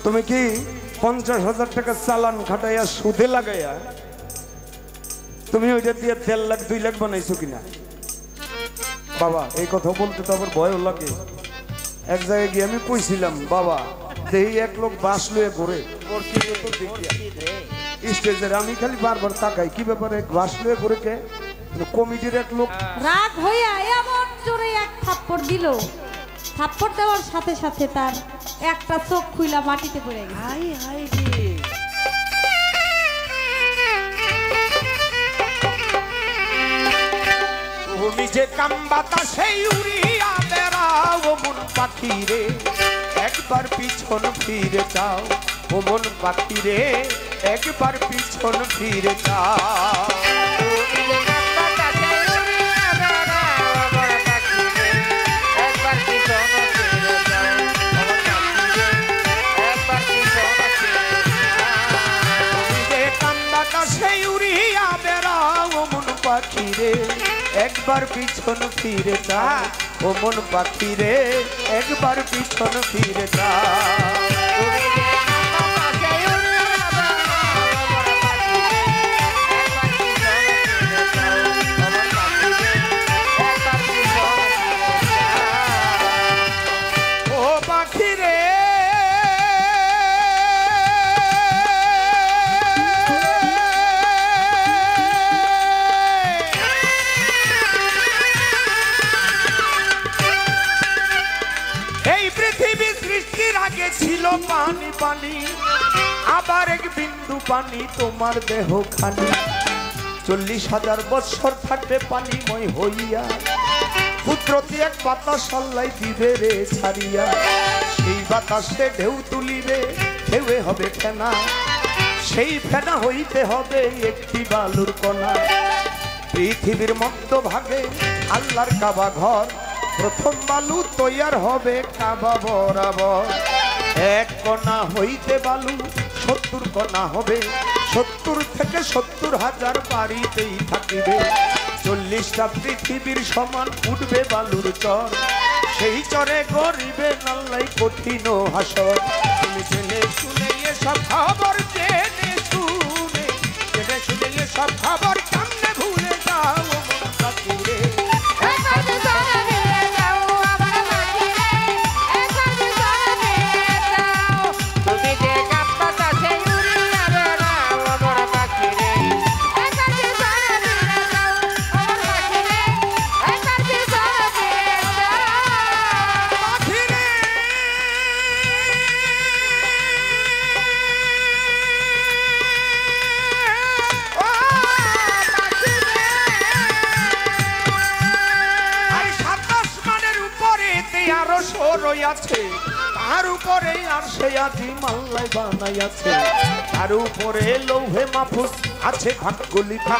তুমি কি 50,000 টাকা চালান খাটাইয়া সুদে লাগাইয়া তুমি ওইটা দিয়ে 1.5 লাখ 2 লাখ বানাইছো কিনা? বাবা এই কথা বলতে তো আবার ভয়ও লাগে। এক জায়গায় গিয়ে আমি কইছিলাম বাবা দেই এক লোক বাস লয়ে ঘুরে স্টেজের, আমি খালি বারবার তাকাই কি ব্যাপারে বাস লয়ে ঘুরে কে? কমিটির এক লোক রাগ হইয়া এমন জোরে এক থাপ্পড় দিল, থাপ্পড় দেওয়ার সাথে সাথে তার একটা চোখ খুইলা মাটিতে পড়ে গেছে। হাই হাই রে তুমি যে কাম বাতাসে উড়িয়া বেড়াও মন পাখি রে, একবার পিছন ফিরে যাও ও মন পাখি রে, একবার পিছন ফিরে যাও। পাখি রে একবার পিছন ফিরে যা ও মন পাখি রে, একবার পিছন ফিরে যা। ও পাখি রে ছিল পানি পানি, আবার এক বিন্দু পানি তোমার দেহ খানি। 40,000 বছর থাকবে পানিময় হইয়া, কুদরতি এক বাতাস আল্লাহ দিবে রে ছাড়িয়া। সেই বাতাসে ঢেউ তুলিবে, ঢেউয়ে হবে ফেনা, সেই ফেনা হইতে হবে একটি বালুর কণা। পৃথিবীর মধ্য ভাগে আল্লাহর কাবা ঘর, প্রথম বালু তৈয়ার হবে কাবা বরাবর। এক কণা হইতে বালু 70 কণা হবে, 70 থেকে 70,000 বাড়িতেই থাকিবে। 40টা পৃথিবীর সমান উঠবে বালুর চর, সেই চরে গরিবে নাল্লাই কঠিন হাসর। তুমি জেনে শুনে এসব খবর জেনে শুনে এসব খবর সামনে ভুলে যাও মন পাখি রে। আছে তার উপরে আর সে আজি মাল্লাই বানাইয়াছে, তার উপরে লৌহে মাহফুজ আছে ভাগ্য লিখা,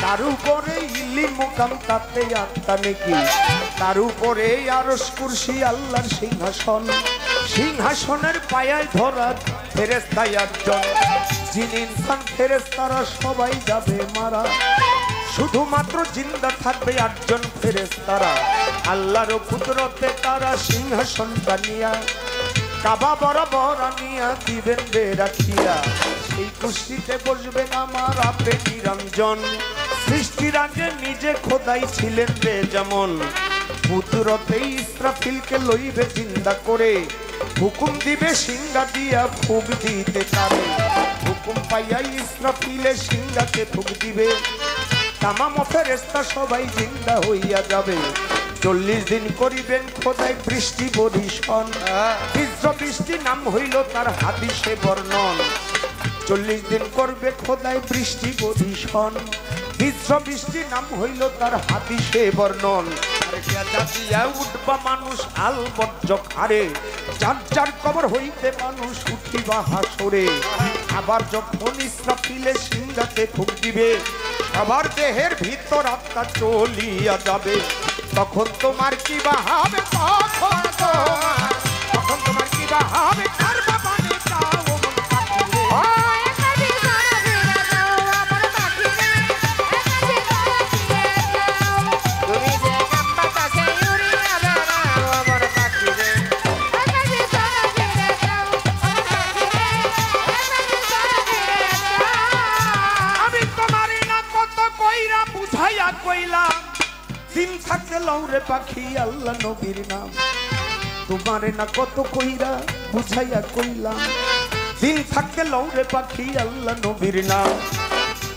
তার উপরে ইলি মুকাম তাতে আত্মা নাকি, তার উপরে আরশ কুরসি আল্লাহর সিংহাসন, সিংহাসনের পায়ায় ধরা ফেরেশতা একজন। জিন ইনসান ফেরেশতারা সবাই যাবে মারা, শুধুমাত্র জিন্দা থাকবে 8 জন ফেরেশতারা। আল্লাহর কুদরতে তারা সিংহাসনটা নিয়া কাবা বরাবর আনিয়া দিবেন রে রাখিয়া। সেই কুর্সিতে বসবেন আমার আপে নিরঞ্জন, সৃষ্টির আগে নিজে খোদাই ছিলেন রে যেমন। কুদরতে ইসরাফিলকে লইবে জিন্দা করে, হুকুম দিবে সিংহা দিয়া ফুক দিতে পারে। হুকুম পাইয়া ইসরাফিলে সিংহাকে ফুক দিবে, তামাম ফেরেশতা সবাই জিন্দা হইয়া যাবে। 40 দিন করিবেন খোদাই বৃষ্টি বরিশন, বৃষ্টি বৃষ্টি নাম হইল তার হাদিসে বর্ণন। 40 দিন করবে খোদাই বৃষ্টি বরিশন, বৃষ্টি নাম হইল তার হাদিসে বর্ণন। উঠবা মানুষ আলবজ্জ খারে, যার যার কবর হইতে মানুষ উঠিবা হাসরে। আবার যখন ইসরাফিলে সিংহাতে ফুক দিবে, সবার দেহের ভিতর আত্মা চলিয়া যাবে। তখন তোমার কি বা হবে, তখন তোমার কি বা হবে, কার বাবা দিন থাকতে লৌরে পাখি আল্লাহ নবীর নাম তোমারে না কত কইরা বুঝাইয়া কইলাম দিন থাকতে লৌরে পাখি আল্লাহ নবীর নাম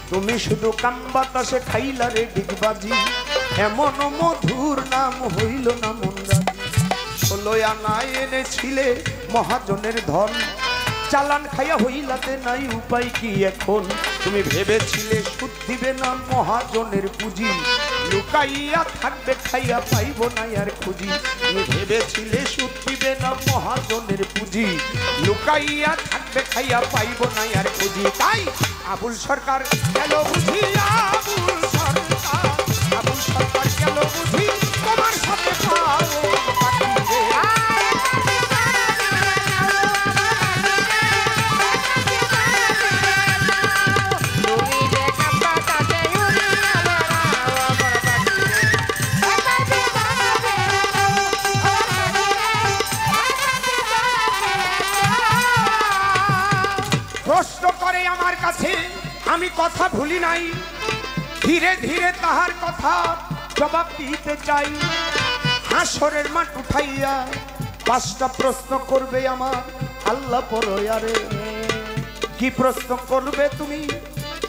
তুমি শুধু কান বাতাসে খাইলা রে ডিগবাজি এমন মধুর নাম হইল না মন রাজি 16 আনা এনেছিলে মহাজনের ধন চালান খাইয়া হইলাতে নাই উপায় কি এখন তুমি ভেবেছিলে সুদ দিবে না মহাজনের পুঁজি লুকাইয়া থাকবে খাইয়া পাইব না আর খুঁজি তুমি ভেবেছিলে সুদ দিবে না মহাজনের পুঁজি লুকাইয়া থাকবে খাইয়া পাইব না আর খুঁজি তাই আবুল সরকার গেল বুঝি আবুল সরকার গেল বুঝি তোমার সাথে পাবো প্রশ্ন করে আমার কাছে আমি কথা ভুলি নাই ধীরে ধীরে তাহার কথা জবাব দিতে চাই হাসরের মাঠ উঠাইয়া 5টা প্রশ্ন করবে আমার আল্লাহ পরয়ারে কি প্রশ্ন করবে তুমি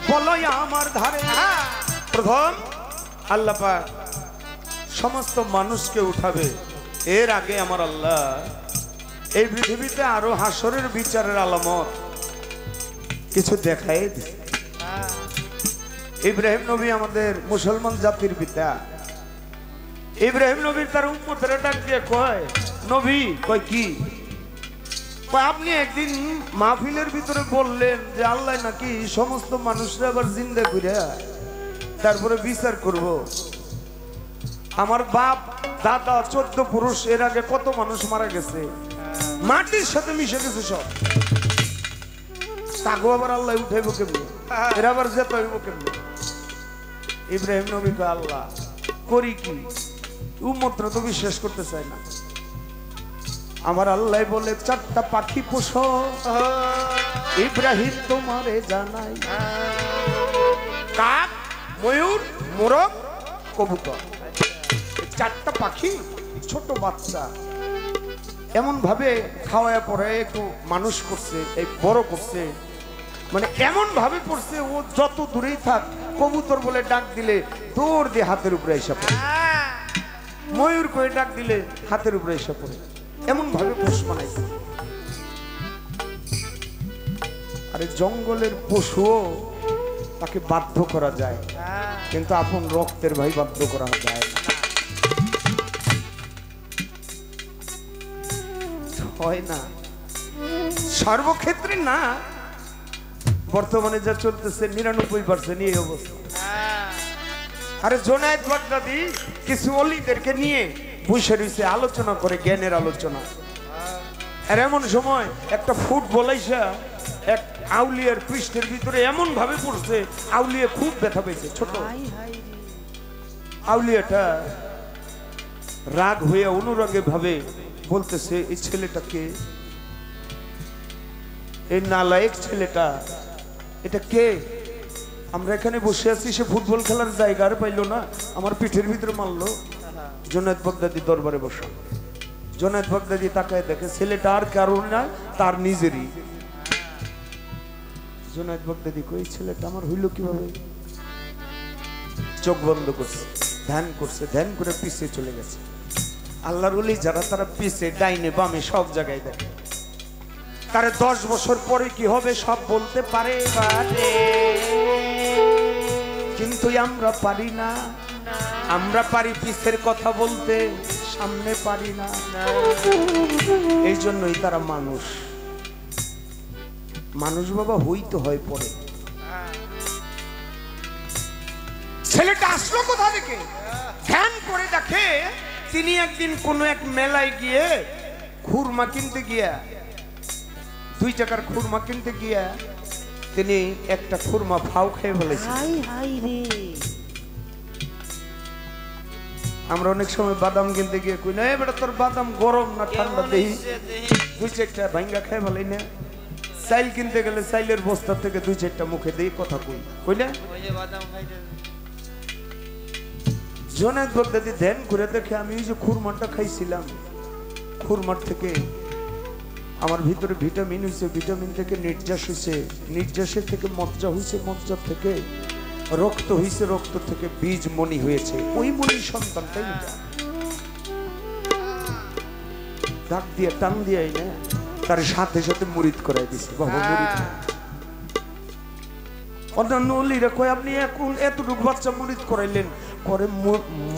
বলো আমার ধারে প্রথম আল্লাহ পাক সমস্ত মানুষকে উঠাবে এর আগে আমার আল্লাহ এই পৃথিবীতে আরো হাসরের বিচারের আলামত কিছু দেখাই দিছে ইব্রাহিম নবী আমাদের মুসলমান জাতির পিতা ইব্রাহিম নবী তার উম্মতের ডাক দিয়ে কয় নবী কয় কি কয় আপনি একদিন মাহফিলের ভিতরে বললেন যে আল্লাহ নাকি সমস্ত মানুষরা আবার জিন্দা করে তারপরে বিচার করব আমার বাপ দাদা 14 পুরুষ এর আগে কত মানুষ মারা গেছে মাটির সাথে মিশে গেছে সব তাগো আবার আল্লাহ উঠাইব কেমনি এর আবার যেতে হইব কেমনি ইব্রাহিম নবী কয় আল্লাহ করি কি উম্মতরা তো বিশ্বাস করতে চায় না আমার আল্লাহ বলে 4টা পাখি পোষো ইব্রাহিম তোমারে জানাই কাক ময়ূর মোরগ কবুতর 4টা পাখি ছোট বাচ্চা এমন ভাবে খাওয়ায় পরে একটু মানুষ করছে এই বড় করছে মানে এমন ভাবে পড়ছে ও যত দূরেই থাক কবুতর বলে ডাক দিলে দৌড় দিয়ে হাতের উপরে এসে পড়ে ময়ূর করে ডাক দিলে হাতের উপরে এসে পড়ে এমন ভাবে পোষ বানাইছে আরে জঙ্গলের পশুও তাকে বাধ্য করা যায় কিন্তু আপন রক্তের ভাই বাধ্য করা যায় হয় না সর্বক্ষেত্রে না বর্তমানে যা চলতেছে 99% এই অবস্থা আরে জোনায়েদ বাগদাদি কিছু অলিদেরকে নিয়ে বসে রয়েছে আলোচনা করে জ্ঞানের আলোচনা আর এমন সময় একটা ফুটবল আইসা এক আউলিয়ার পৃষ্ঠের ভিতরে এমন ভাবে পড়ছে আউলিয়া খুব ব্যথা পেয়েছে ছোট আউলিয়াটা রাগ হয়ে অনুরাগে ভাবে বলতেছে এই ছেলেটাকে এই নালায়েক ছেলেটা এটা কে আমরা এখানে বসে আছি সে ফুটবল খেলার জায়গা আর পাইলো না আমার পিঠের ভিতরে মারলো জোনায়েদ বাগদাদি দরবারে বসা জোনায়েদ বাগদাদি তাকায় দেখে ছেলেটা আর কারণ না তার নিজেরই জোনায়েদ বাগদাদি কই ছেলেটা আমার হইল কিভাবে চোখ বন্ধ করছে ধ্যান করে পিছিয়ে চলে গেছে আল্লাহর ওলি যারা তারা পিছে ডাইনে বামে সব জায়গায় দেখে তারে 10 বছর পরে কি হবে সব বলতে পারে কিন্তু আমরা পারি না আমরা পারি পিছের কথা বলতে সামনে পারি না এই জন্যই তারা মানুষ বাবা হইতে হয় পরে ছেলেটা আসলো কোথা থেকে ধ্যান করে দেখে তিনি একদিন কোন এক মেলায় গিয়ে খুরমা কিনতে গিয়া 2 টাকার খুরমা কিনতে গিয়া তিনি একটা খুরমা ফাও খেয়ে ফেলেছেন আমরা অনেক সময় বাদাম কিনতে গিয়ে কই না বেটা তোর বাদাম গরম না ঠান্ডা দেই 2-4টা ভাঙ্গা খেয়ে ফেলাই না চাইল কিনতে গেলে চাইলের বস্তা থেকে 2-4টা মুখে দেই কথা কই না জনের বগদাদি ধ্যান করে দেখে আমি ওই যে খুরমাটা খাইছিলাম, খুরমার থেকে আমার ভিতরে ভিটামিন হয়েছে, ভিটামিন থেকে নির্যাস হয়েছে, নির্যাসের থেকে মজ্জা হয়েছে, মজ্জার থেকে রক্ত হয়েছে, রক্ত থেকে বীজ মণি হয়েছে, ওই মণির সন্তানটাই এটা। ডাক দিয়ে টান দিয়ে না তার সাথে সাথে মুরিদ করাই দিছে। বাবা মুরিদ অন্যান্য অলিরা কয় আপনি এখন এতটুকু বাচ্চা মুরিদ করাইলেন, করে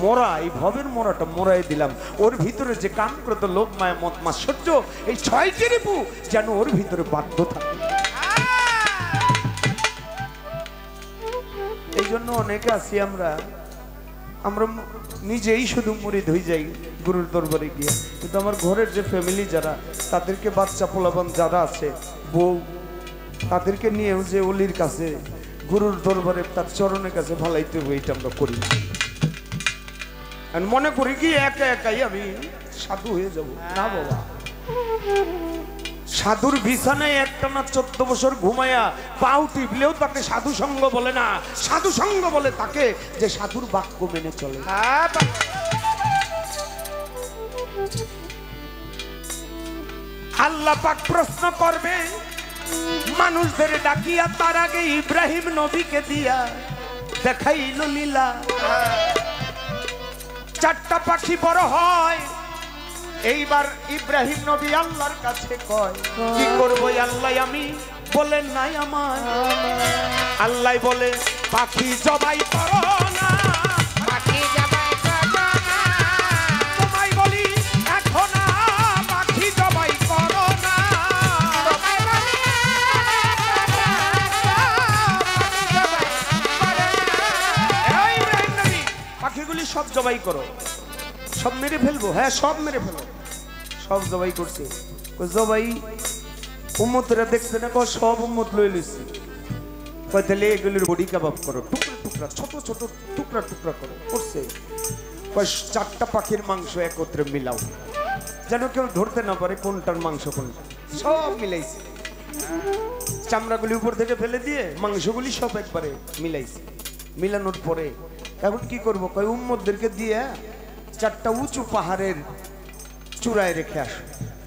মরা এই ভবের মরাটা মরাই দিলাম, ওর ভিতরে যে কাম করতো লোক মায়া মত মাৎসর্য এই 6টি রিপু যেন ওর ভিতরে বাধ্য থাকে। এই জন্য অনেকে আছি আমরা আমরা নিজেই শুধু মুরিদ হয়ে যাই গুরুর দরবারে গিয়ে, কিন্তু আমার ঘরের যে ফ্যামিলি যারা, তাদেরকে বাচ্চা পোলাপান যারা আছে, বউ, তাদেরকে নিয়েও যে অলির কাছে গুরুর দরবারে তার চরণের কাছে ভালাইতে হবে, এটা আমরা করি না। আর মনে করি কি একা একাই আমি সাধু হয়ে যাব, না বাবা। সাধুর বিছানায় একটানা 14 বছর ঘুমায়া পাও টিপলেও তাকে সাধু সঙ্গ বলে না, সাধু সঙ্গ বলে তাকে যে সাধুর বাক্য মেনে চলে। আল্লাহ পাক প্রশ্ন করবে মানুষদের ডাকিয়া, তার আগে ইব্রাহিম নবীকে দিয়া দেখাইল লীলা। 4টা পাখি বড় হয়, এইবার ইব্রাহিম নবী আল্লাহর কাছে কয় কি করবো আল্লাহ আমি, বলেন নাই আমার। আল্লাহ বলে পাখি জবাই করো না, পাখি জবাই করো না, তোমায় বলি এখন পাখি জবাই করো না, ইব্রাহিম নবী পাখিগুলি সব জবাই করো, সব মেরে ফেলবো, হ্যাঁ সব মেরে ফেলো। সব জবাই করছে, জবাই উম্মতেরা দেখছে না, সব উম্মত লই লইছে, তাহলে এগুলির বডি কাবাব করো, টুকরা টুকরা ছোট ছোট টুকরা টুকরা করো, করছে 4টা পাখির মাংস একত্রে মিলাও, যেন কেউ ধরতে না পারে কোনটার মাংস কোনটা, সব মিলাইছে। চামড়াগুলি উপর থেকে ফেলে দিয়ে মাংসগুলি সব একবারে মিলাইছে। মিলানোর পরে এখন কি করবো, কয় উম্মতদেরকে দিয়ে 4টা উঁচু পাহাড়ের চূড়ায় রেখে আসো,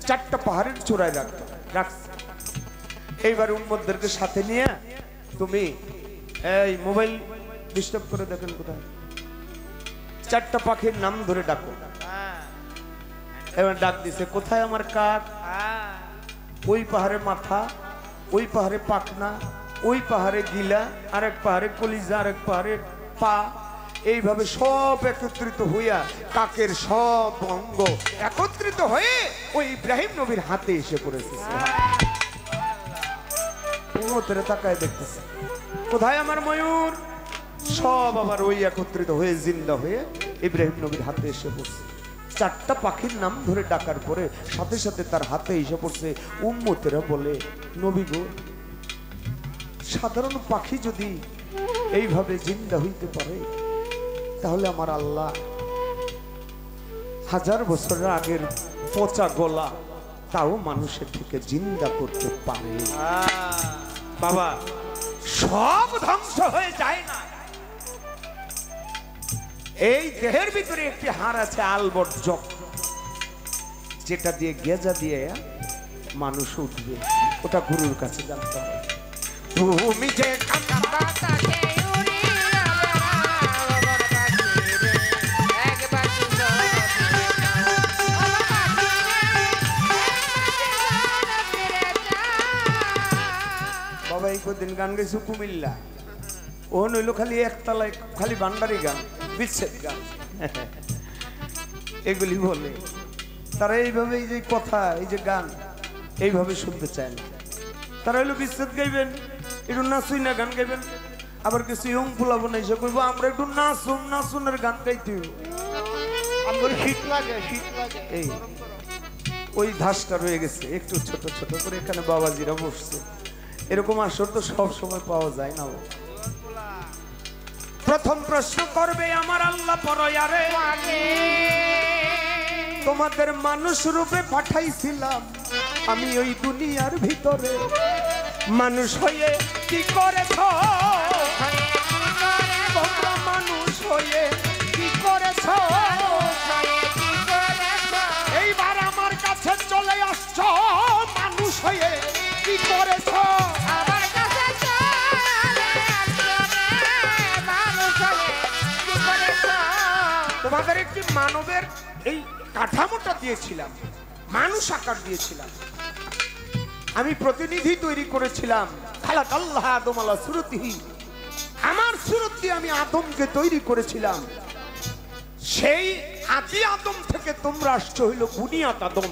4টা পাহাড়ের চূড়ায় রাখছে। এইবার উম্মতদেরকে সাথে নিয়ে তুমি এই মোবাইল ডিস্টার্ব করে দেখেন কোথায়, 4টা পাখির নাম ধরে ডাকো। এবার ডাক দিছে, কোথায় আমার কাক, ওই পাহাড়ে মাথা, ওই পাহাড়ে পাখনা, ওই পাহাড়ে গিলা, আরেক পাহাড়ে কলিজা, আরেক পাহাড়ে পা, এইভাবে সব একত্রিত হইয়া কাকের সব অঙ্গ একত্রিত হয়ে ওই ইব্রাহিম নবীর হাতে এসে পড়েছে। তাকায় দেখতেছে কোথায় আমার ময়ূর, সব আবার ওই একত্রিত হয়ে জিন্দা হয়ে ইব্রাহিম নবীর হাতে এসে পড়ছে। 4টা পাখির নাম ধরে ডাকার পরে সাথে সাথে তার হাতে এসে পড়ছে। উম্মতেরা বলে, নবী গো, সাধারণ পাখি যদি এইভাবে জিন্দা হইতে পারে, তাহলে আমার আল্লাহ 1000 বছরের আগের পচা গলা তাও মানুষের থেকে জিন্দা করতে পারে। বাবা, সব ধ্বংস হয়ে যায় না, এই দেহের ভিতরে একটি হাড় আছে আলবট জক, যেটা দিয়ে গেজা দিয়ে মানুষ উঠবে, ওটা গুরুর কাছে জানতে হবে। তুমি যে দিন গান গেছি কুমিল্লা, ও নইল খালি একতলায় খালি ভান্ডারি গান, বিচ্ছেদ গান, এগুলি বলে তারা এইভাবে, এই যে কথা, এই যে গান এইভাবে শুনতে চায় না। তারা হইলো বিচ্ছেদ গাইবেন, একটু নাচুই না গান গাইবেন, আবার কিছু ইয়ং ফুলাবো না এসে কইবো আমরা একটু নাচুন, নাচুনের গান গাইতে আমার শীত লাগে, শীত লাগে। এই ওই ধাসটা রয়ে গেছে একটু ছোট ছোট করে, এখানে বাবাজিরা বসছে, এরকম আসর তো সব সময় পাওয়া যায় না। প্রথম প্রশ্ন করবে আমার আল্লাহ, পরয়ারে তোমাদের মানুষ রূপে পাঠাইছিলাম আমি ওই দুনিয়ার ভিতরে, মানুষ হয়ে কি করেছ তোমরা, মানুষ হয়ে কি করেছ করেছো? এইবার আমার কাছে চলে আসছো মানুষ হয়ে, কি করেছো? তোমাদের একটি মানবের এই কাঠামোটা দিয়েছিলাম, মানুষ আকার দিয়েছিলাম, আমি প্রতিনিধি তৈরি করেছিলাম। খালাক আল্লাহ আদম আলা সুরতিহি, আমার সুরত দিয়ে আমি আদমকে তৈরি করেছিলাম। সেই আদি আদম থেকে তোমরা আসছো হইলো বুনিয়াত আদম।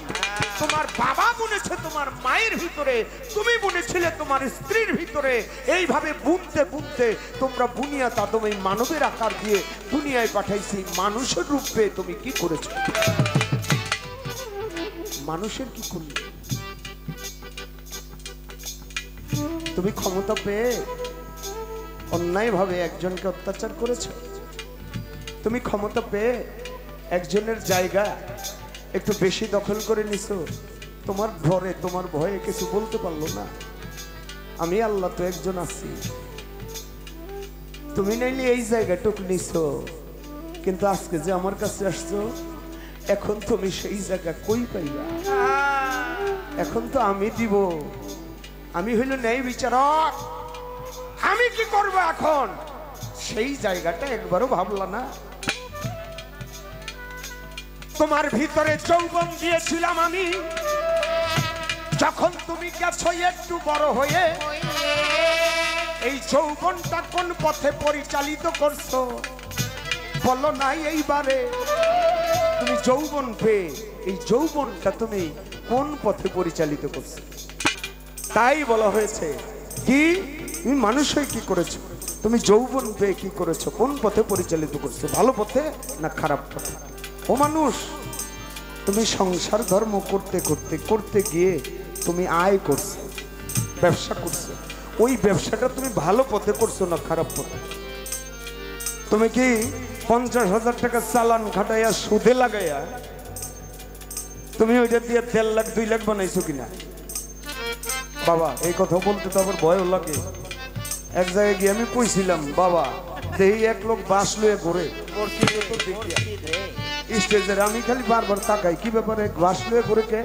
তোমার বাবা বুনেছে তোমার মায়ের ভিতরে, তুমি বুনেছিলে তোমার স্ত্রীর ভিতরে। এইভাবে বুনতে বুনতে তোমরা বুনিয়াত আদম এই মানবের আকার দিয়ে দুনিয়ায় পাঠাইছি। মানুষের রূপ পেয়ে তুমি কি করেছো? মানুষের কি করলে? তুমি ক্ষমতা পেয়ে অন্যায়ভাবে একজনকে অত্যাচার করেছো। তুমি ক্ষমতা পেয়ে একজনের জায়গা একটু বেশি দখল করে নিছো। তোমার ঘরে তোমার ভয়ে কিছু বলতে পারলো না। আমি আল্লাহ তো একজন আছি। তুমি নাইলে এই জায়গাটুক নিছো, কিন্তু আজকে যে আমার কাছে আসছো, এখন তুমি সেই জায়গা কই পাইবা? এখন তো আমি দিব। আমি হইল ন্যায় বিচারক, আমি কি করব এখন? সেই জায়গাটা একবারও ভাবলা না। তোমার ভিতরে যৌবন দিয়েছিলাম আমি, যখন তুমি গেছো একটু বড় হয়ে, এই যৌবনটা কোন পথে পরিচালিত করছো বলো নাই? এইবারে তুমি যৌবন পেয়ে এই যৌবনটা তুমি কোন পথে পরিচালিত করছো? তাই বলা হয়েছে কি, তুমি মানুষ হয়ে কি করেছো? তুমি যৌবন পেয়ে কি করেছো? কোন পথে পরিচালিত করছো? ভালো পথে না খারাপ পথে? ও মানুষ, তুমি সংসার ধর্ম করতে করতে করতে গিয়ে তুমি আয় করছো, ব্যবসা করছো। ওই ব্যবসাটা তুমি ভালো পথে করছো না খারাপ পথে? তুমি কি 50,000 টাকা চালান খাটাইয়া সুদে লাগাইয়া তুমি ওইটা দিয়ে 1.5 লাখ 2 লাখ বানাইছো কিনা? বাবা, এই কথা বলতে তো আবার ভয়ও লাগে। এক জায়গায় গিয়ে আমি কইছিলাম, বাবা এই এক লোক বাস লয়ে ঘুরে স্টেজের, আমি খালি বারবার তাকাই, কি ব্যাপারে বাস লয়ে ঘুরে কে?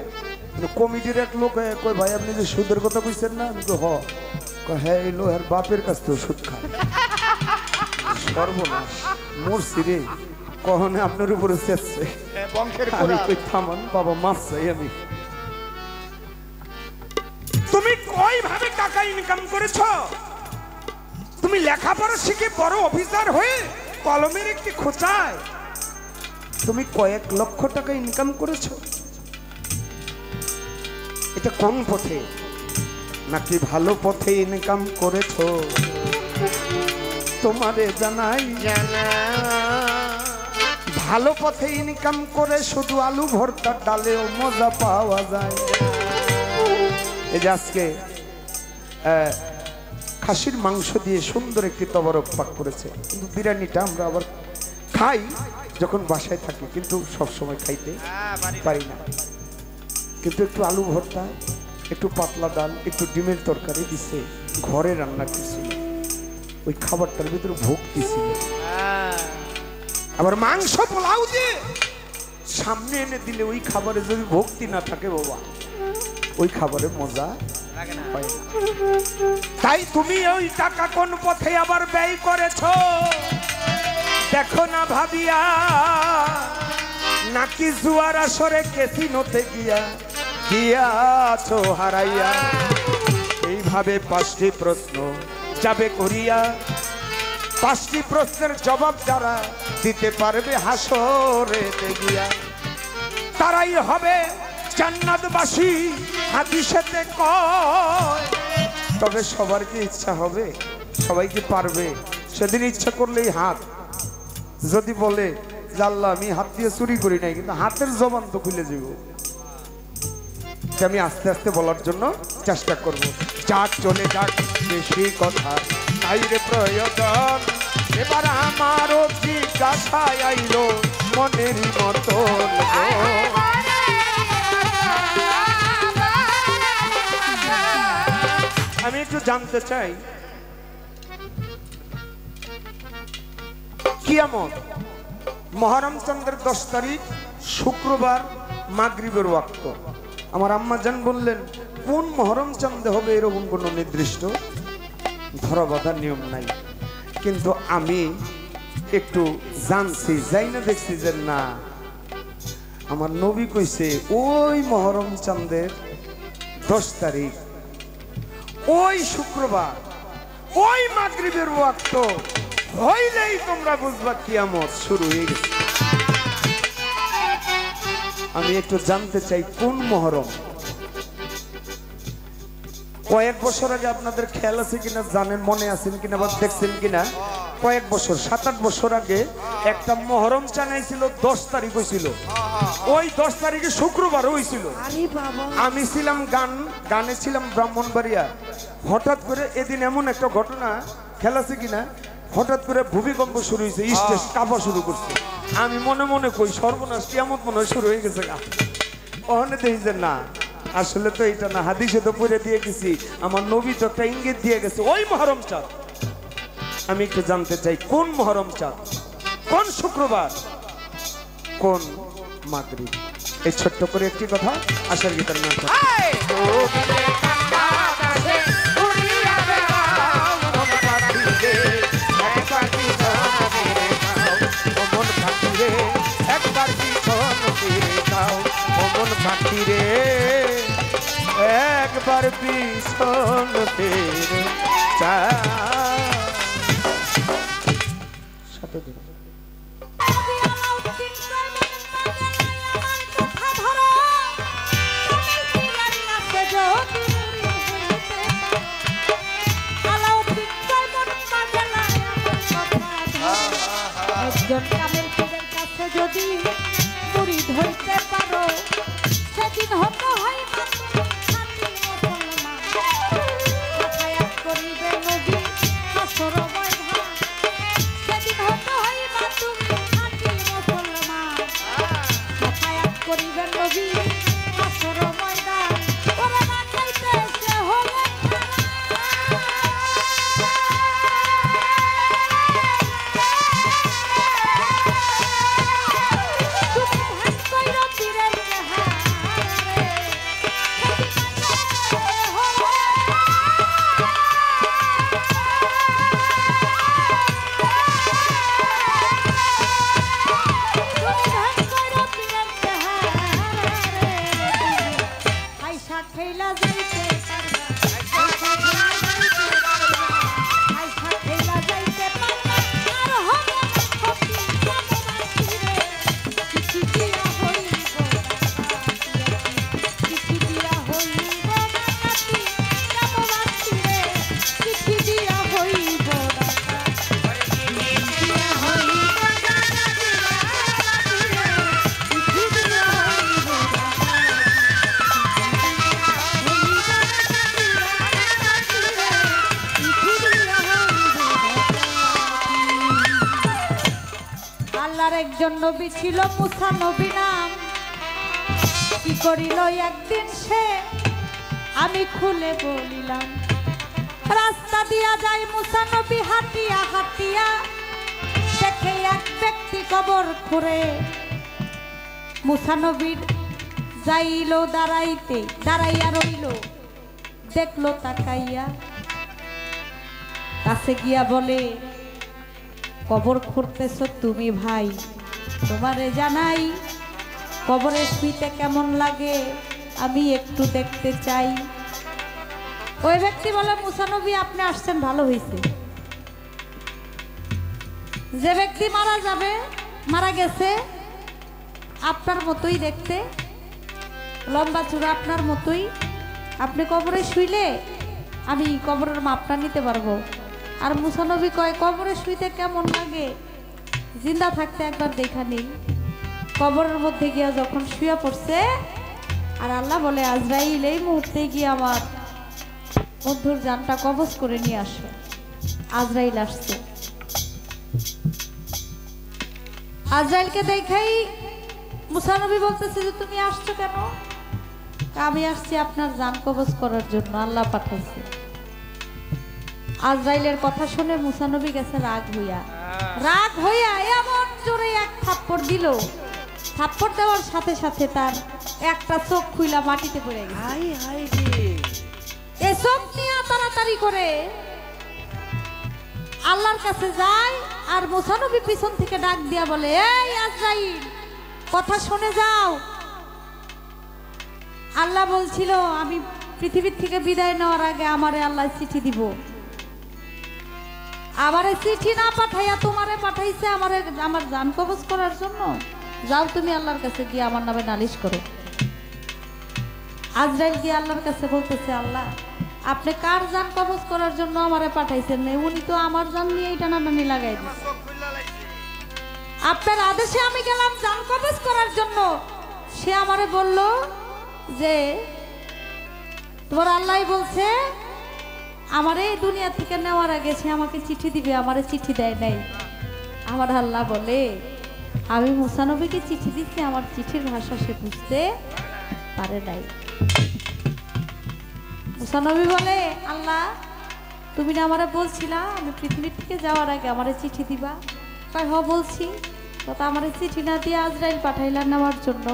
কমিটির এক লোক কই, ভাই আপনি যে সুদের কথা কইছেন না? আমি হ্যাঁ, এই লোহের বাপের কাছ থেকে সুদ খায়। সর্বনাশ, মরছি রে, কখনো আপনার উপরে চেপছে। আমি কই থামান বাবা, মাফ চাই আমি। তুমি কই ভাবে টাকা ইনকাম করেছো? তুমি লেখাপড়া শিখে বড় অফিসার হয়ে কলমের একটি খোঁচায় তুমি কয়েক লক্ষ টাকা ইনকাম করেছো। এটা কোন পথে? নাকি ভালো পথে ইনকাম করেছো? তোমারে জানাই ভালো পথে ইনকাম করে শুধু আলু ভর্তার ডালেও মজা পাওয়া যায়। এই যে আজকে খাসির মাংস দিয়ে সুন্দর একটি তবরক পাক করেছে, কিন্তু বিরিয়ানিটা আমরা আবার খাই যখন বাসায় থাকি, কিন্তু সব সময় খাইতে পারি না। কিন্তু একটু আলু ভর্তা, একটু পাতলা ডাল, একটু ডিমের তরকারি দিছে, ঘরে রান্না করছিল, ওই খাবারটার ভিতরে ভক্তি ছিল। আবার মাংস পোলাও দিয়ে সামনে এনে দিলে ওই খাবারে যদি ভক্তি না থাকে বাবা, ওই খাবারের মজা হয় না। তাই তুমি ওই টাকা কোন পথে আবার ব্যয় করেছো দেখো না ভাবিয়া, নাকি জুয়ার আসরে ক্যাসিনোতে গিয়াছো হারাইয়া। এইভাবে 5টি প্রশ্ন যাবে করিয়া, 5টি প্রশ্নের জবাব যারা দিতে পারবে হাসরেতে গিয়া, তারাই হবে জান্নাতবাসী হাদিসেতে কয়। তবে সবার কি ইচ্ছা হবে? সবাই কি পারবে? সেদিন ইচ্ছা করলেই হাত, যদি বলে যে আল্লাহ আমি হাত দিয়ে চুরি করি নাই, কিন্তু হাতের জবান তো খুলে যাব। আমি আস্তে আস্তে বলার জন্য চেষ্টা করব। যাক চলে যাক, বেশি কথা নাই রে প্রয়োজন, এবার আমারও জিজ্ঞাসায় আইলো মনের মতন। আমি একটু জানতে চাই, কিয়ামত মহরম চন্দ্রের 10 তারিখ শুক্রবার মাগরিবের ওয়াক্ত। আমার আম্মা জান বললেন কোন মহরম চাঁদে হবে এরকম কোনো নির্দিষ্ট ধরাবাঁধা নিয়ম নাই, কিন্তু আমি একটু জানছি, যাই না দেখছি যে না আমার নবী কইছে ওই মহরম চাঁদের 10 তারিখ ওই শুক্রবার ওই মাগরিবের ওয়াক্ত হইলেই তোমরা বুঝবা কিয়ামত শুরু হয়ে গেছে। আমি একটু জানতে চাই কোন মহরম। কয়েক বছর আগে আপনাদের খেয়াল আছে কিনা জানেন, মনে আছেন কিনা বা দেখছেন কিনা, কয়েক বছর 7-8 বছর আগে একটা মহরম চানাইছিল 10 তারিখ হয়েছিল, ওই 10 তারিখে শুক্রবার হয়েছিল। আমি ছিলাম গানে ছিলাম ব্রাহ্মণবাড়িয়া। হঠাৎ করে এদিন এমন একটা ঘটনা, খেয়াল আছে কিনা, হঠাৎ করে ভূমিকম্প শুরু হয়েছে, স্টেজ কাঁপা শুরু করছে। আমি মনে মনে কই সর্বনাশ কিয়ামত মনে হয় শুরু হয়ে গেছে। ওখানে দেখি যে না, আসলে তো এটা না, হাদিসে তো পড়ে দিয়ে গেছি, আমার নবী তো একটা ইঙ্গিত দিয়ে গেছে ওই মহরম চাঁদ। আমি একটু জানতে চাই কোন মহরম চাঁদ, কোন শুক্রবার, কোন মাগরিব। এই ছোট্ট করে একটি কথা আশার গীতার নাম একবার পিছন ফিরে সাথে দিন। একজন কামের পীরের কাছে যদি মুরিদ হইতে পারো, সেদিন হতে হয় করিবে নবী আসর ময়দান, সেদিন হতে হয় তুমি খাঁটি মুসলমান, সাফায়াত করিবে নবী আসর ময়দান, ওরে বাঁচাইতে সে হলে একজন নবী ছিল মুসা নবী নাম, কি করিল একদিন সে আমি খুলে বলিলাম। রাস্তা দিয়া যায় মুসা নবী হাঁটিয়া হাঁটিয়া, দেখে এক ব্যক্তি কবর খুঁড়ে। মুসা নবীর যাইল দাঁড়াইতে, দাঁড়াইয়া রইল, দেখলো তাকাইয়া, কাছে গিয়া বলে কবর খুঁড়তেছ তুমি ভাই, তোমারে জানাই কবরে শুইতে কেমন লাগে আমি একটু দেখতে চাই। ওই ব্যক্তি বলে মুসা নবী আপনি আসছেন ভালো হয়েছে, যে ব্যক্তি মারা যাবে মারা গেছে আপনার মতোই দেখতে, লম্বা চূড়া আপনার মতোই, আপনি কবরে শুইলে আমি কবরের মাপটা নিতে পারবো। আর মুসা নবী কয় কবরে শুইতে কেমন লাগে জিন্দা থাকতে একবার দেখা নেই। কবরের মধ্যে গিয়া যখন শুয়ে পড়ছে, আর আল্লাহ বলে আজরাইল এই মুহূর্তে গিয়ে আমার বন্ধুর জানটা কবজ করে নিয়ে আসো। আজরাইল আসছে, আজরাইলকে দেখাই মুসা নবী বলতেছে যে তুমি আসছো কেন? আমি আসছি আপনার জান কবজ করার জন্য, আল্লাহ পাঠাইছে। আজরাইলের কথা শুনে মুসা নবী গেছে রাগ হইয়া এমন জোরে এক থাপ্পড় দিল, থাপ্পড় দেওয়ার সাথে সাথে তার একটা চোখ খুইলা মাটিতে পড়ে গেছে। হাই হাই রে, এই চোখ নিয়ে তাড়াতাড়ি করে আল্লাহর কাছে যায়, আর মুসা নবী পিছন থেকে ডাক দিয়া বলে, এই আজরাইল, কথা শুনে যাও। আল্লাহ বলছিল আমি পৃথিবীর থেকে বিদায় নেওয়ার আগে আমারে আল্লাহ চিঠি দিব, আমারে চিঠি না পাঠাইয়া তোমারে পাঠাইছে আমার জান কবজ করার জন্য। যাও তুমি আল্লাহর কাছে গিয়ে আমার নামে নালিশ করো। আজরাইল গিয়ে আল্লাহর কাছে বলতেছে, আল্লাহ আপনি কার জান কবজ করার জন্য আমারে পাঠাইছেন? উনি তো আমার জান নিয়ে টানাটানি লাগাই দিচ্ছে। আপনার আদেশে আমি গেলাম জান কবজ করার জন্য। সে আমারে বলল যে তোমার আল্লাহ বলছে আমারে এই দুনিয়া থেকে নেওয়ার আগে সে আমাকে চিঠি দিবে, আমারে চিঠি দেয় নাই। আমার আল্লাহ বলে, আমি মুসা নবীকে চিঠি দিচ্ছি, আমার চিঠির ভাষা সে বুঝতে পারে নাই। মুসা নবী বলে, আল্লাহ তুমি না আমারে বলছিলা আমি পৃথিবীর থেকে যাওয়ার আগে আমারে চিঠি দিবা? কয় হ বলছি। তো আমারে চিঠি না দিয়ে আজরাইল পাঠাইলা নেওয়ার জন্য।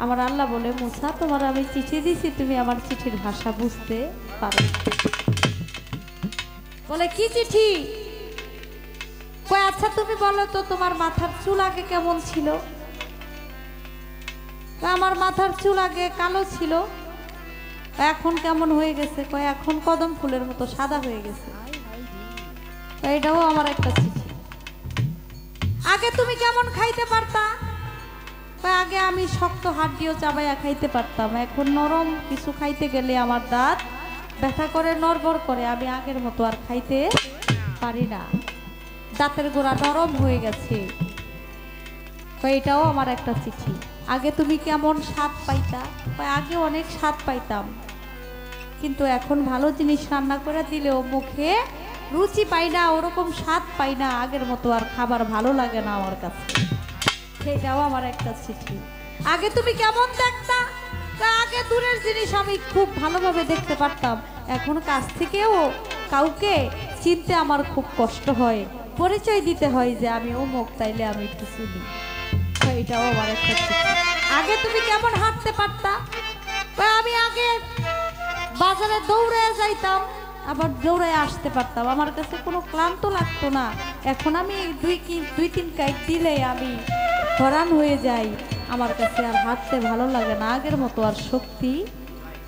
আমার আল্লাহ বলে, মুসা তোমার আমি চিঠি দিছি, তুমি আমার চিঠির ভাষা বুঝতে পারো। বলে কি চিঠি? কয় আচ্ছা তুমি বলো তো তোমার মাথার চুল আগে কেমন ছিল? আমার মাথার চুল আগে কালো ছিল, এখন কেমন হয়ে গেছে? কয় এখন কদম ফুলের মতো সাদা হয়ে গেছে। এটাও আমার একটা চিঠি। আগে তুমি কেমন খাইতে পারতা? আগে আমি শক্ত হাড্ডিও চাবাইয়া খাইতে পারতাম, এখন নরম কিছু খাইতে গেলে আমার দাঁত ব্যথা করে, নড়বড় করে, আমি আগের মতো আর খাইতে পারি না, দাঁতের গোড়া নরম হয়ে গেছে। এটাও আমার একটা চিঠি। আগে তুমি কেমন স্বাদ পাইতা? আগে অনেক স্বাদ পাইতাম, কিন্তু এখন ভালো জিনিস রান্না করে দিলেও মুখে রুচি পাই না, ওরকম স্বাদ পাই না, আগের মতো আর খাবার ভালো লাগে না আমার কাছে। সেটাও আমার একটা চিঠি। আগে তুমি কেমন দেখতা? আগে দূরের জিনিস আমি খুব ভালোভাবে দেখতে পারতাম, এখন কাছ থেকেও কাউকে চিনতে আমার খুব কষ্ট হয়, পরিচয় দিতে হয় যে আমি অমুক, তাইলে আমি একটু চিনি। এটাও আমার একটা চিঠি। আগে তুমি কেমন হাঁটতে পারতা? আমি আগে বাজারে দৌড়ে যাইতাম, আবার দৌড়ে আসতে পারতাম, আমার কাছে কোনো ক্লান্ত লাগতো না। এখন আমি দুই তিন কাইক দিলে আমি হরান হয়ে যাই, আমার কাছে আর হাঁটতে ভালো লাগে না, আগের মতো আর শক্তি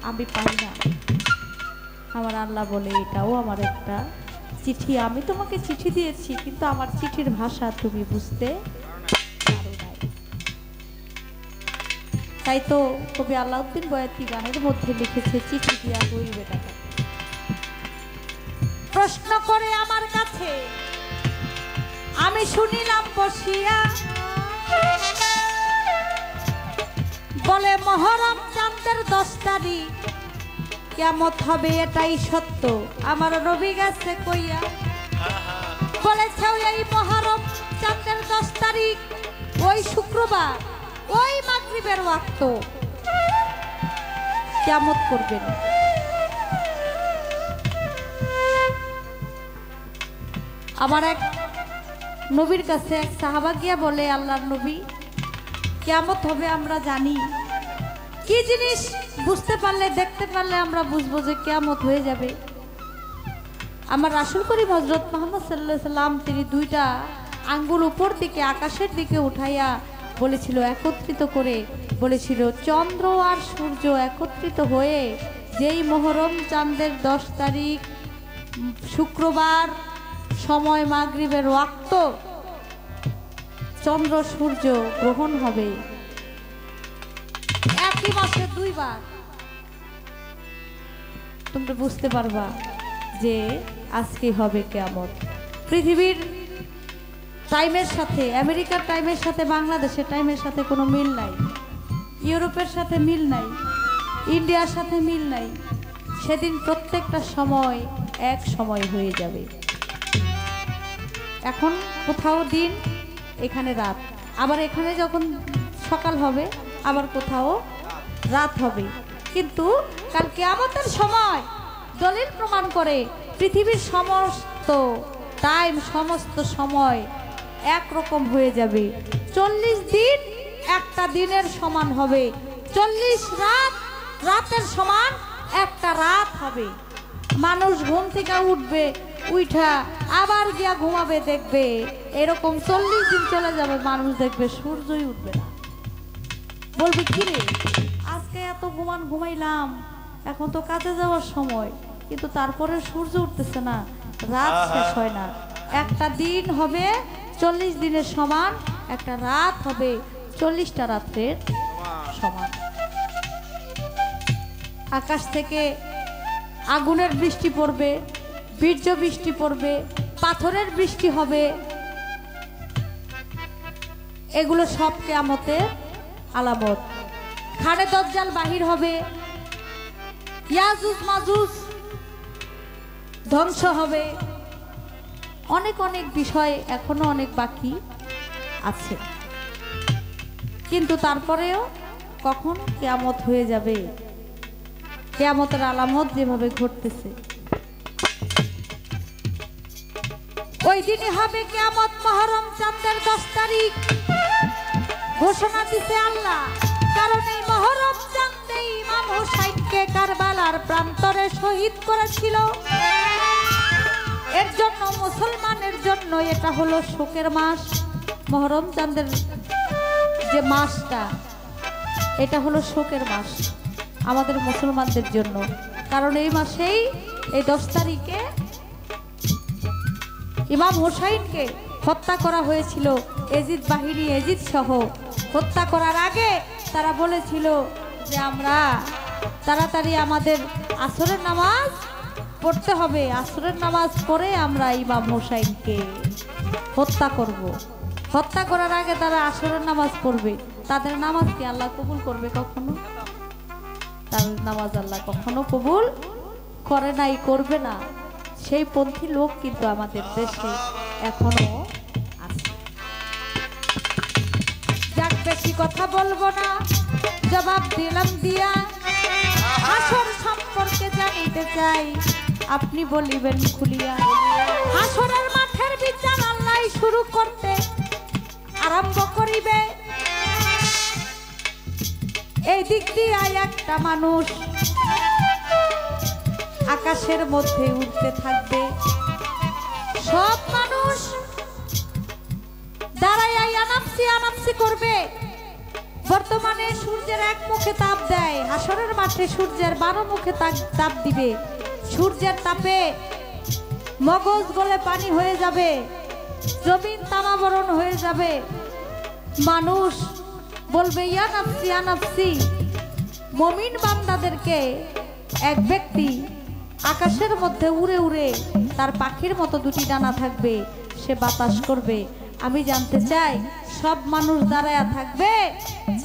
আমি পাই না। আমার আল্লাহ বলে, এটাও আমার একটা চিঠি। আমি তোমাকে চিঠি দিয়েছি, কিন্তু আমার চিঠির ভাষা তুমি বুঝতে পারো নাই। তাই তো কবি আলাউদ্দিন বয়াতি গানের মধ্যে লিখেছে, চিঠি দিয়া হইবে টাকা। প্রশ্ন করে আমার কাছে আমি শুনিলাম বসিয়া, বলে মহরম চাঁদের 10 তারিখ কিয়ামত হবে, এটাই সত্য আমার নবী গেছে কইয়া। বলেছে এই মহরম চাঁদের 10 তারিখ ওই শুক্রবার, ওই মাগরিবের ওয়াক্ত কিয়ামত করবেন। আমার এক নবীর কাছে এক সাহাবা গিয়া বলে, আল্লাহর নবী কিয়ামত হবে আমরা জানি, কি জিনিস বুঝতে পারলে, দেখতে পারলে আমরা বুঝবো যে কিয়ামত হয়ে যাবে? আমার রাসূল করিম হযরত মুহাম্মদ সাল্লাল্লাহু আলাইহি সাল্লাম তিনি 2টা আঙ্গুল উপর দিকে আকাশের দিকে উঠাইয়া বলেছিল, একত্রিত করে বলেছিল, চন্দ্র আর সূর্য একত্রিত হয়ে যেই মহরম চাঁদের 10 তারিখ শুক্রবার সময় মাগরিবের ওয়াক্ত চন্দ্র সূর্য গ্রহণ হবে, একই মাসে 2 বার, তোমরা বুঝতে পারবা যে আজকে হবে কিয়ামত। পৃথিবীর টাইমের সাথে, আমেরিকার টাইমের সাথে বাংলাদেশের টাইমের সাথে কোনো মিল নাই, ইউরোপের সাথে মিল নাই, ইন্ডিয়ার সাথে মিল নাই। সেদিন প্রত্যেকটা সময় এক সময় হয়ে যাবে। এখন কোথাও দিন, এখানে রাত, আবার এখানে যখন সকাল হবে আবার কোথাও রাত হবে। কিন্তু কাল কিয়ামতের সময় দলিল প্রমাণ করে পৃথিবীর সমস্ত টাইম, সমস্ত সময় একরকম হয়ে যাবে। 40 দিন একটা দিনের সমান হবে, 40 রাত রাতের সমান একটা রাত হবে। মানুষ ঘুম থেকে উঠবে, উঠা আবার গিয়া ঘুমাবে, দেখবে এরকম 40 দিন চলে যাবে, মানুষ দেখবে সূর্যই উঠবে না। বলবে কি রে, আজকে এত ঘুমাইলাম, এখন তো কাজে যাওয়ার সময়, কিন্তু তারপরে সূর্য উঠতেছে না, রাত শেষ হয় না। একটা দিন হবে 40 দিনের সমান, একটা রাত হবে 40টা রাত্রের সমান। আকাশ থেকে আগুনের বৃষ্টি পড়বে, বীর্য বৃষ্টি পড়বে, পাথরের বৃষ্টি হবে, এগুলো সব কিয়ামতের আলামত। খাড়ে দজ্জাল বাহির হবে, ইয়াজুজ মাজুজ ধ্বংস হবে, অনেক অনেক বিষয় এখনো অনেক বাকি আছে। কিন্তু তারপরেও কখন কিয়ামত হয়ে যাবে, কিয়ামতের আলামত যেভাবে ঘটতেছে, ওই দিনই হবে কিয়ামত। মুহররম চাঁদের 10 তারিখ ঘোষণা দিছে আল্লাহ, কারণ এই মুহররম চাঁদে ইমাম হুসাইনকে কারবালার প্রান্তরে শহীদ করেছিল। এর জন্য মুসলমানের জন্য এটা হলো শোকের মাস। মুহররম চাঁদের যে মাসটা, এটা হলো শোকের মাস আমাদের মুসলমানদের জন্য, কারণ এই মাসেই এই 10 তারিখে ইমাম হুসাইনকে হত্যা করা হয়েছিল। এজিদ বাহিনী, এজিদ সহ হত্যা করার আগে তারা বলেছিল যে আমরা তাড়াতাড়ি আমাদের আসরের নামাজ পড়তে হবে, আসরের নামাজ পড়ে আমরা ইমাম হুসাইনকে হত্যা করব। হত্যা করার আগে তারা আসরের নামাজ পড়বে। তাদের নামাজ কি আল্লাহ কবুল করবে কখনো? তাদের নামাজ আল্লাহ কখনো কবুল করে নাই, করবে না। সেই পন্থী লোক কিন্তু আমাদের দেশে এখনো আছে। যাক, বেশি কথা বলবো না, জবাব দিলাম দিয়া। হাসর সম্পর্কে জানিতে চাই, আপনি বলিবেন খুলিয়া। হাসরের মাঠের বিচার আল্লাহ শুরু করতে আরম্ভ করিবে। এই দিক দিয়ে একটা মানুষ আকাশের মধ্যে উঠতে থাকবে। সব মানুষ দাঁড়াইয়া আনাপসি আনাপসি করবে। বর্তমানে সূর্যের এক মুখে তাপ দেয়, হাসরের মাঠে সূর্যের 12 মুখে তাপ দিবে। সূর্যের তাপে মগজ গলে পানি হয়ে যাবে, জমিন তামাবরণ হয়ে যাবে। মানুষ বলবে ইয়া নাফসি ইয়া নাফসি। মুমিন বান্দাদেরকে এক ব্যক্তি আকাশের মধ্যে উড়ে উড়ে, তার পাখির মতো 2টি ডানা থাকবে, সে বাতাস করবে। আমি জানতে চাই, সব মানুষ দাঁড়ায়া থাকবে,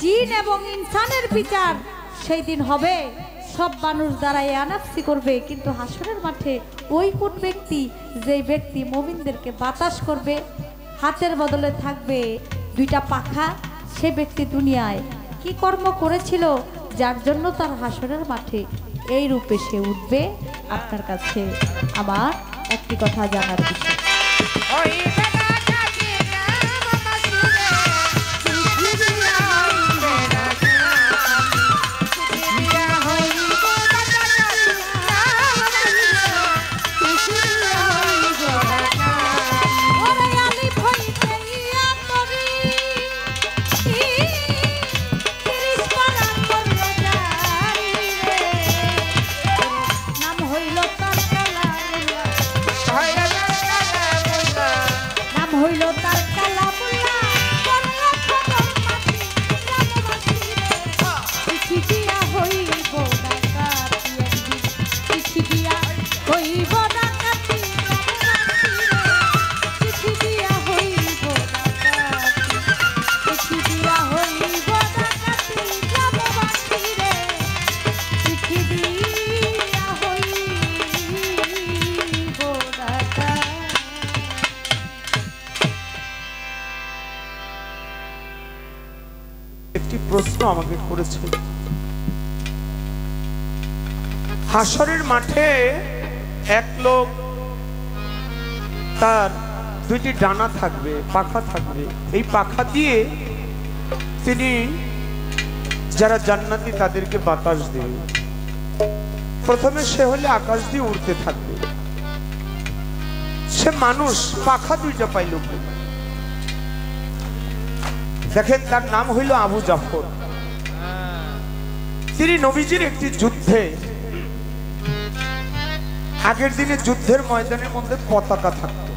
জিন এবং ইনসানের বিচার সেই দিন হবে। সব মানুষ দাঁড়ায় আনাফসি করবে, কিন্তু হাসরের মাঠে ওই কোন ব্যক্তি, যেই ব্যক্তি মুমিনদেরকে বাতাস করবে, হাতের বদলে থাকবে 2টা পাখা, সে ব্যক্তি দুনিয়ায় কি কর্ম করেছিল যার জন্য তার হাসরের মাঠে এই রূপে সে উঠবে। আপনার কাছে আমার একটি কথা জানার বিষয়, একটি প্রশ্ন আমাকে করেছে। হাসরের মাঠে এক লোক তার দুইটি ডানা থাকবে, পাখা থাকবে। এই পাখা দিয়ে তিনি যারা জান্নাতি তাদেরকে বাতাস দেবে। প্রথমে সে হলে আকাশ দিয়ে উড়তে থাকবে। সে মানুষ, পাখা দুইটা পাইল। দেখেন তার নাম হইল আবু জাফর। তিনি নবীজির একটি যুদ্ধে, আগের দিনে যুদ্ধের ময়দানের মধ্যে পতাকা থাকতো,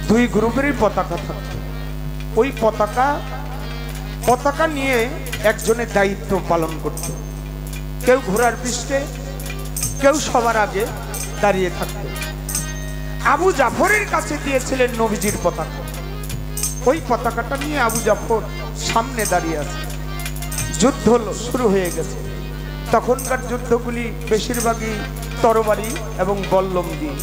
দুই গ্রুপেরই পতাকা থাকতো। ওই পতাকা নিয়ে একজনের দায়িত্ব পালন করত। কেউ ঘোড়ার পৃষ্ঠে, কেউ সবার আগে দাঁড়িয়ে থাকতো। আবু জাফরের কাছে দিয়েছিলেন নবীজির পতাকা। ওই পতাকাটা নিয়ে আবু জাফর সামনে দাঁড়িয়ে আছে। যুদ্ধ শুরু হয়ে গেছে। তখনকার যুদ্ধগুলি বেশিরভাগই তরবারি এবং বল্লম দিয়ে।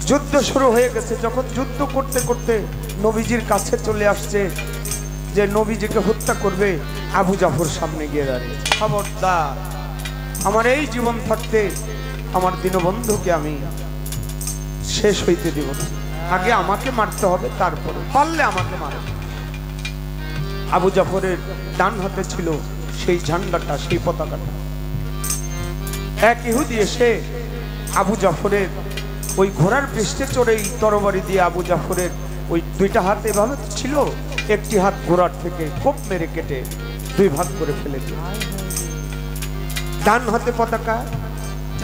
যুদ্ধ শুরু হয়ে গেছে। যখন যুদ্ধ করতে করতে নবীজির কাছে চলে আসছে যে নবীজিকে হত্যা করবে, আবু জাফর সামনে গিয়ে দাঁড়িয়ে, খবরদার, আমার এই জীবন থাকতে আমার দীনবন্ধুকে আমি শেষ হইতে দিব না। আগে আমাকে মারতে হবে, তারপরে পারলে আমাকে মারবে। আবু জাফরের ডান হাতে ছিল সেই ঝান্ডাটা, সেই পতাকাটা। এক ইহুদি এসে আবু জাফরের ওই ঘোড়ার পৃষ্ঠে চড়েই তরবারি দিয়ে আবু জাফরের ওই দুইটা হাত এভাবে ছিল, একটি হাত ঘোড়ার থেকে কোপ মেরে কেটে দুই ভাগ করে ফেলে দিল। ডান হাতে পতাকা।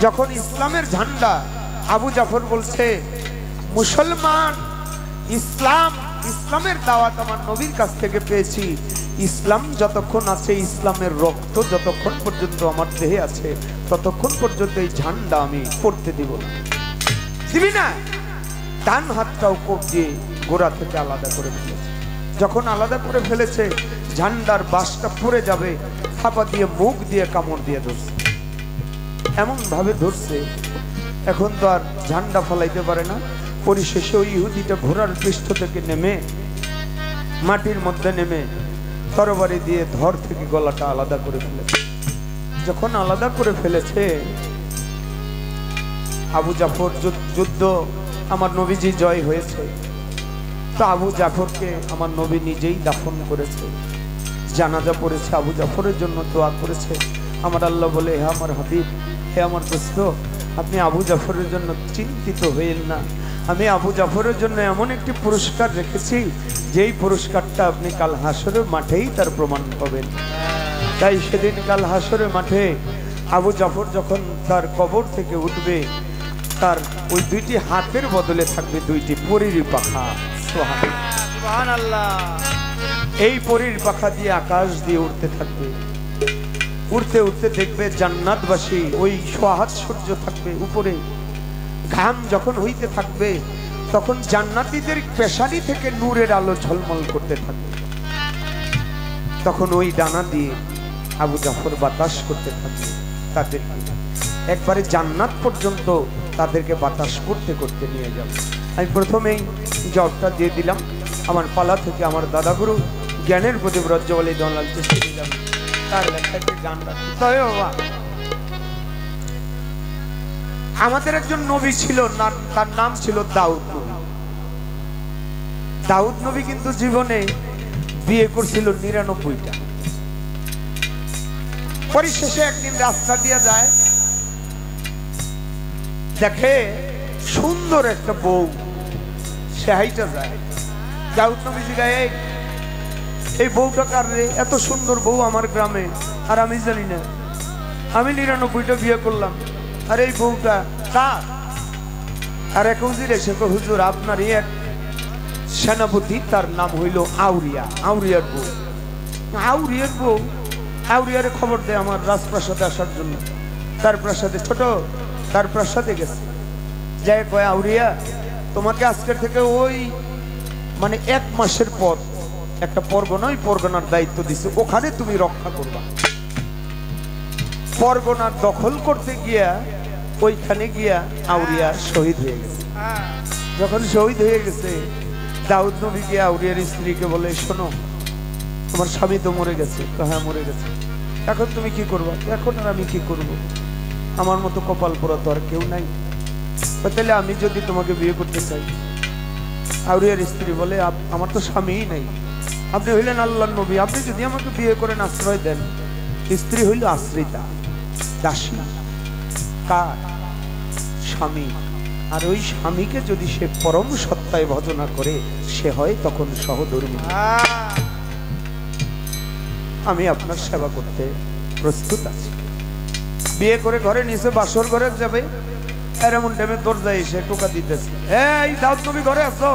যখন ইসলামের ঝান্ডা, আবু জাফর বলছে, মুসলমান, ইসলামের দাওয়াত আমার নবীর কাছ থেকে পেয়েছি। ইসলাম যতক্ষণ আছে, ইসলামের রক্ত যতক্ষণ পর্যন্ত আমার দেহে আছে, ততক্ষণ পর্যন্ত এই ঝান্ডা আমি পড়তে দিব না। দিবি না? ডান হাতটাও কোপ দিয়ে গোড়া থেকে আলাদা করে ফেলেছে। যখন আলাদা করে ফেলেছে, ঝান্ডার বাসটা পড়ে যাবে, থাপা দিয়ে মুখ দিয়ে কামড় দিয়ে ধরছে। এমন ভাবে ধরছে, এখন তো আর ঝান্ডা ফলাইতে পারে না। পরিশেষে ওই ইহুদিটা ঘোড়ার পৃষ্ঠ থেকে নেমে, মাটির মধ্যে নেমে তরবারি দিয়ে ধর থেকে গলাটা আলাদা করে ফেলেছে। যখন আলাদা করে ফেলেছে, আবু জাফর, যুদ্ধ আমার নবীজি জয় হয়েছে, তো আবু জাফরকে আমার নবী নিজেই দাফন করেছে, জানাজা পড়েছে, আবু জাফরের জন্য দোয়া করেছে। আমার আল্লাহ বলে, হে আমার হাবিব, হে আমার দোস্ত, আপনি আবু জাফরের জন্য চিন্তিত হইলেন না। আমি আবু জাফরের জন্য এমন একটি পুরস্কার রেখেছি, যেই পুরস্কারটা আপনি কাল হাসরের মাঠেই তার প্রমাণ পাবেন। তাই সেদিন কাল হাসরের মাঠে আবু জাফর যখন তার কবর থেকে উঠবে, তার ওই দুইটি হাতের বদলে থাকবে দুইটি পরীর পাখা। সুবহানাল্লাহ। এই পরীর পাখা দিয়ে আকাশ দিয়ে উঠতে থাকবে। উঠতে উঠতে দেখবে জান্নাতবাসী, ওই সোহাত সূর্য থাকবে উপরে, ঘাম যখন হইতে থাকবে, তখন জান্নাতীদের পেশানি থেকে নূরের আলো ঝলমল করতে থাকবে। তখন ওই ডানা দিয়ে আবু জাফর বাতাস করতে থাকবে তাদেরকে, একবারে জান্নাত পর্যন্ত তাদেরকে বাতাস করতে করতে নিয়ে যাবে। আমি প্রথমেই জবটা দিয়ে দিলাম আমার পালা থেকে আমার দাদাগুরু জ্ঞানের প্রতি ব্রজওয়ালী দলাল চিশতি যাবে, তার লেখা একটি গান রাখি। তবে বাবা, আমাদের একজন নবী ছিল, তার নাম ছিল দাউদ নবী। দাউদ নবী কিন্তু জীবনে বিয়ে করছিল ৯৯টা। পরিশেষে একদিন রাস্তা দিয়ে যায়, দেখে সুন্দর একটা বউ, সে হাইটা যায়। দাউদ নবী জিগায়, এই বউটা কার রে? এত সুন্দর বউ আমার গ্রামে, আর আমি জানি না। আমি ৯৯টা বিয়ে করলাম, আর এই বউটা কার? আর এক হুজুর এসে কয়, হুজুর আপনারই এক সেনাপতি, তার নাম হইল আউরিয়া, আউরিয়ার বউ। আউরিয়ার বউ? আউরিয়ারে খবর দেয় আমার রাজপ্রাসাদে আসার জন্য। তার প্রাসাদে, ছোট তার প্রাসাদে গেছে, যাই কয়, আউরিয়া তোমাকে আজকের থেকে ওই মানে ১ মাসের পর একটা পরগনা, ওই পরগনার দায়িত্ব দিছে, ওখানে তুমি রক্ষা করবা। পরগনার দখল করতে গিয়া ওইখানে গিয়া আউরিয়া শহীদ হয়ে গেছে। যখন শহীদ হয়ে গেছে, দাউদ নবী গিয়া আউরিয়ার স্ত্রীকে বলে, শোনো, তোমার স্বামী তো মরে গেছে। হ্যাঁ মরে গেছে, এখন তুমি কি করবা? এখন আর আমি কি করব, আমার মতো কপাল পোড়া তো আর কেউ নাই। তাহলে আমি যদি তোমাকে বিয়ে করতে চাই, আউরিয়ার স্ত্রী বলে আমার তো স্বামীই নাই, আপনি হইলেন আল্লাহর নবী, আপনি যদি আমাকে বিয়ে করেন আশ্রয় দেন। স্ত্রী হইল আশ্রিতা, দাসী, কার? স্বামী। আর ওই স্বামীকে যদি সে পরম সত্তায় ভজনা করে সে হয় তখন সহধর্মী। আমি আপনার সেবা করতে প্রস্তুত আছি। বিয়ে করে ঘরে নিচে বাসর ঘরে যাবে, এমন টাইমে দরজায় এসে টোকা দিতেছে, এই দাউদ নবী ঘরে আছো?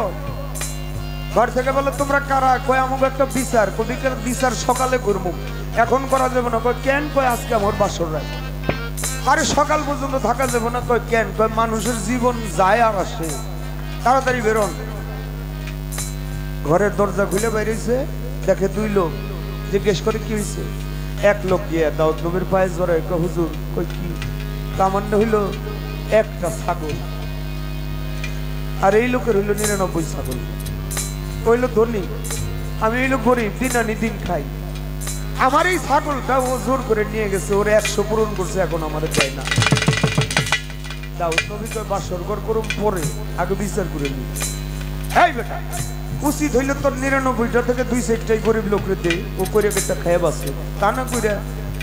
ঘর থেকে বলে তোমরা কারা? কয় আমাকে একটা বিচার, কবিকার বিচার সকালে করবো, এখন করা যাবে না। কয় কেন? কয় আজকে আমার বাসর রাত। আরে সকাল পর্যন্ত থাকা যাবে না। কয় কেন? কয় মানুষের জীবন যায় আর আসে, তাড়াতাড়ি বেরোন। ঘরের দরজা খুলে বাইরেছে, দেখে দুই লোক। জিজ্ঞেস করে কি হয়েছে? এক লোক গিয়ে দাউদ নবীর পায়ে জড়ায়, কয় হুজুর। কই কি? কামান্য হইল একটা ছাগল, আর এই লোকের হইল 99 ছাগল। হইল ধনী, আমি হইল গরিব, দিন আনি দিন খাই। আমার এই ছাগলটা ও জোর করে নিয়ে গেছে, ওর 100 পূরণ করছে, এখন আমাদের দেয় না। দাউদ নবী কয় বাসর ঘর করুম পরে, আগে বিচার করে নি। এই বেটা, উচিত হইলে তোর 99টা থেকে 2-4টাই গরিব লোকরে দে, ও করে একটা খায় বাসে। তা না কইরা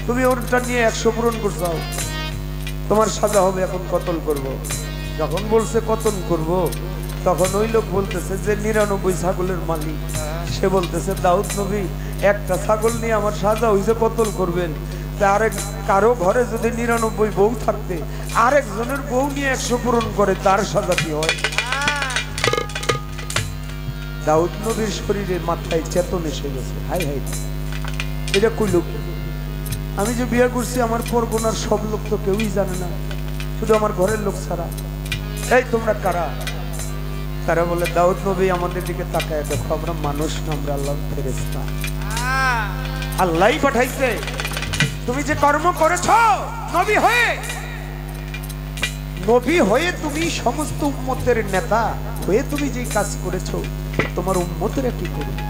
তুমি ওরটা নিয়ে 100 পূরণ করছো, তোমার সাজা হবে, এখন কতল করব। যখন বলছে কতল করব, তখন ওই লোক বলতেছে যে 99 ছাগলের মালিক, সে বলতেছে দাউদ নবী একটা ছাগল নিয়ে আমার সাজা হইছে, কতল করবেন। তা আরেক কারো ঘরে যদি 99 বউ থাকতে আরেকজনের বউ নিয়ে 100 পূরণ করে, তার সাজা কি হয়? দাউদ নবীর শরীরে মাথায় চেতন এসে গেছে। হাই হাই, এটা কই লোক? আমি যে বিয়ে করছি আমার পরগনার সব লোক তো কেউই জানে না, শুধু আমার ঘরের লোক ছাড়া। এই তোমরা কারা? তারা বলে দাউদ নবী আমাদের দিকে তাকায় দেখো, আমরা মানুষ না, আমরা আল্লাহর ফেরেশতা, আল্লাহই পাঠাইছে। তুমি যে কর্ম করেছো নবী হয়ে, নবী হয়ে তুমি সমস্ত উম্মতের নেতা হয়ে তুমি যে কাজ করেছো, তোমার উম্মতেরা কি করবে?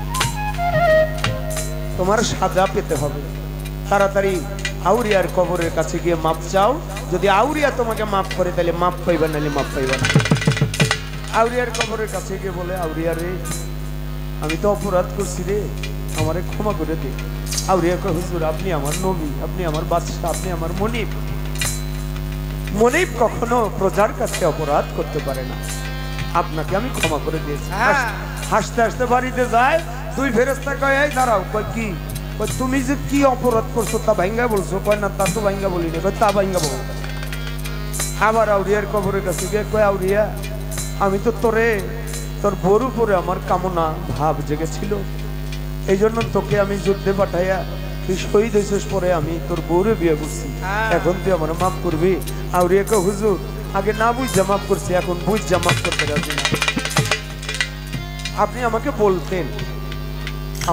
তোমার সাজা পেতে হবে। তাড়াতাড়ি আউরিয়ার কবরের কাছে গিয়ে মাপ চাও। যদি আউরিয়া তোমাকে মাফ করে তাহলে মাপ পাইবা, নাহলে মাপ পাইবা না। আউরিয়ার কবরের কাছে গিয়ে বলে, আউরিয়া রে, আমি তো অপরাধ করছি রে, আমারে ক্ষমা করে দে। আউরিয়া কয় হুজুর আপনি আমার নবী, আপনি আমার বাদশা, আপনি আমার মনিব। মনিব কখনো প্রজার কাছে অপরাধ করতে পারে না, আপনাকে আমি ক্ষমা করে দিয়েছি। হাসতে হাসতে বাড়িতে যায়। দুই ফেরেশতা কয় এই দাঁড়াও। কয় কি? কয় তুমি যে কি অপরাধ করছো তা ভাঙ্গা বলছো? কয় না তা তো ভাঙ্গা বলিনি। কয় তা ভাঙ্গা বল। আবার আউরিয়ার কবরের কাছে গিয়ে কয় আউরিয়া, আমি তো তোর বউর উপরে আমার কামনা ভাব জেগেছিল, এই জন্য তোকে আমি যুদ্ধে পাঠাইয়া তুই শহীদ হয়েছিস, পরে আমি তোর বউরে বিয়ে করছি, এখন তুই আমার মাফ করবি? আউরিয়া কয় হুজুর আগে না বুঝা মাফ করছি, এখন বুঝা মাফ করতে রাজি না। আপনি আমাকে বলতেন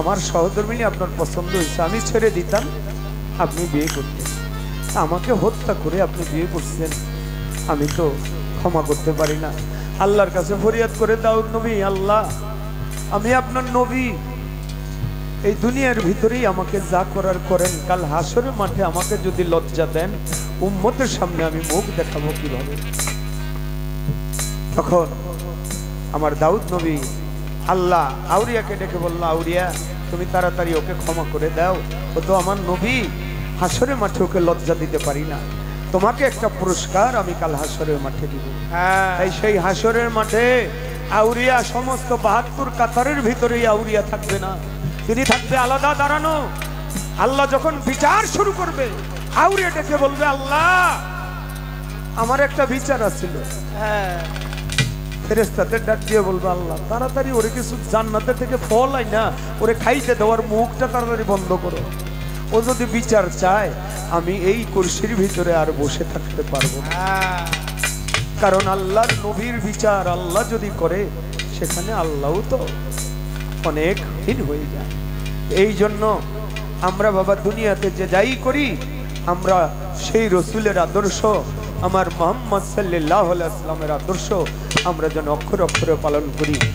আমার সহধর্মিনী আপনার পছন্দ হয়েছে, আমি ছেড়ে দিতাম, আপনি বিয়ে করতেন। আমাকে হত্যা করে আপনি বিয়ে করছেন, আমি তো ক্ষমা করতে পারি না। আল্লাহর কাছে ফরিয়াদ করে দাউদ নবী, আল্লাহ আমি আপনার নবী, এই দুনিয়ার ভিতরেই আমাকে যা করার করেন, কাল হাসরের মাঠে আমাকে যদি লজ্জা দেন, উম্মতের সামনে আমি মুখ দেখাবো কিভাবে? তখন আমার দাউদ নবী আল্লাহ আউরিয়াকে ডেকে বলল, আউরিয়া তুমি তাড়াতাড়ি ওকে ক্ষমা করে দাও, ও তো আমার নবী, হাসরের মাঠে ওকে লজ্জা দিতে পারি না, তোমাকে একটা পুরস্কার আমি কাল হাসরের মাঠে দিব। তাই সেই হাসরের মাঠে আউরিয়া সমস্ত 72 কাতারের ভিতরেই আউরিয়া থাকবে না, তিনি থাকবে আলাদা দাঁড়ানো। আল্লাহ যখন বিচার শুরু করবে, আউরিয়া ডেকে বলবে, আল্লাহ আমার একটা বিচার আছিল। ফেরেশতাদের ডাক দিয়ে বলবে, আল্লাহ তাড়াতাড়ি ওরে কিছু জান্নাতের থেকে ফল আই না, ওরে খাইতে দেওয়ার মুখটা তাড়াতাড়ি বন্ধ করো, ও যদি বিচার চায় আমি এই কুরসির ভিতরে আর বসে থাকতে পারবো না। কারণ আল্লাহর নবীর বিচার আল্লাহ যদি করে, সেখানে আল্লাহও তো অনেক হীন হয়ে যায়। এই জন্য আমরা বাবা দুনিয়াতে যে যাই করি, আমরা সেই রসুলের আদর্শ, আমার মুহাম্মদ সাল্লাল্লাহু আলাইহি ওয়াসাল্লামের আদর্শ আমরা যেন অক্ষরে অক্ষরে পালন করি।